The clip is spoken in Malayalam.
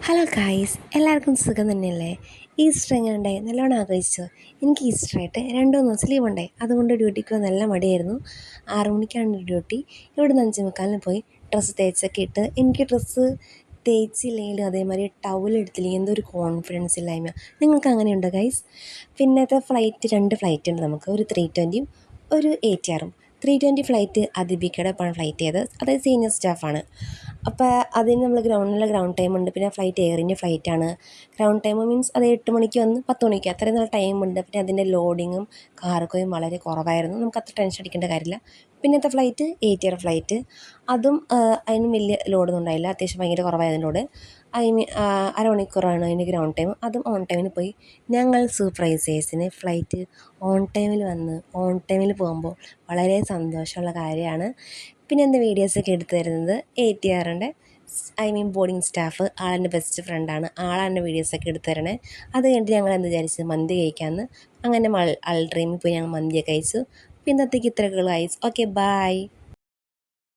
ഹലോ ഗായ്സ്, എല്ലാവർക്കും സുഖം തന്നെയല്ലേ? ഈസ്റ്റർ എങ്ങനെയുണ്ടായി? നല്ലോണം ആഘോഷിച്ചോ? എനിക്ക് ഈസ്റ്ററായിട്ട് 2-3 ദിവസം ലീവ് ഉണ്ടായി. അതുകൊണ്ട് ഡ്യൂട്ടിക്ക് നല്ല മടിയായിരുന്നു. 6 മണിക്കാണ് ഡ്യൂട്ടി. ഇവിടുന്ന് 5:45 പോയി ഡ്രസ്സ് തേച്ചൊക്കെ ഇട്ട് എനിക്ക് ഡ്രസ്സ് തേച്ചില്ലെങ്കിലും അതേമാതിരി ടവലെടുത്തില്ലെങ്കിൽ എന്തോ ഒരു കോൺഫിഡൻസ് ഇല്ലായ്മ. നിങ്ങൾക്ക് അങ്ങനെയുണ്ടോ ഗൈസ്? പിന്നത്തെ ഫ്ലൈറ്റ് 2 ഫ്ലൈറ്റ് ഉണ്ട് നമുക്ക്, ഒരു 320 ഒരു ATR. 320 ഫ്ലൈറ്റ് അതിബിക്കയുടെ ഒപ്പമാണ് ഫ്ലൈറ്റ് ചെയ്തത്. അതായത് സീനിയർ സ്റ്റാഫാണ്. അപ്പോൾ അതിന് നമ്മൾ ഗ്രൗണ്ട് ടൈം ഉണ്ട്. പിന്നെ ഫ്ലൈറ്റ് എയർ ഇന്ത്യ ഫ്ലൈറ്റാണ്. ഗ്രൗണ്ട് ടൈം മീൻസ് അത് 8 മണിക്ക് വന്ന് 10 മണിക്ക് അത്രയും നല്ല ടൈമുണ്ട്. പിന്നെ അതിൻ്റെ ലോഡിങ്ങും കാർഗോയും വളരെ കുറവായിരുന്നു. നമുക്ക് അത്ര ടെൻഷൻ അടിക്കേണ്ട കാര്യമില്ല. പിന്നത്തെ ഫ്ലൈറ്റ് ATR ഫ്ലൈറ്റ്, അതും അതിന് വലിയ ലോഡൊന്നും ഉണ്ടായില്ല. അത്യാവശ്യം ഭയങ്കര കുറവായതിൻ്റെ ലോഡ്. അതിന് അരമണിക്കൂറാണ് അതിൻ്റെ ഗ്രൗണ്ട് ടൈം. അതും ഓൺ ടൈമിന് പോയി. ഞങ്ങൾ സൂപ്പർവൈസേഴ്സിന് ഫ്ലൈറ്റ് ഓൺ ടൈമിൽ വന്ന് ഓൺ ടൈമിൽ പോകുമ്പോൾ വളരെ സന്തോഷമുള്ള കാര്യമാണ്. പിന്നെ എൻ്റെ വീഡിയോസൊക്കെ എടുത്തു തരുന്നത് ATRൻ്റെ ബോർഡിങ് സ്റ്റാഫ്. ആളെൻ്റെ ബെസ്റ്റ് ഫ്രണ്ടാണ്. ആളാണ് എൻ്റെ വീഡിയോസൊക്കെ എടുത്തു തരണേ. അത് കഴിഞ്ഞിട്ട് ഞങ്ങൾ എന്ത് വിചാരിച്ചു, മന്തി കഴിക്കാമെന്ന്. അങ്ങനെ അൾഡ്രീമിൽ പോയി ഞങ്ങൾ മന്തിയൊക്കെ കഴിച്ചു. പിന്നെ ഇന്നത്തേക്ക് ഇത്രയൊക്കെ ഉള്ളൂ ഗൈസ്. Okay, by.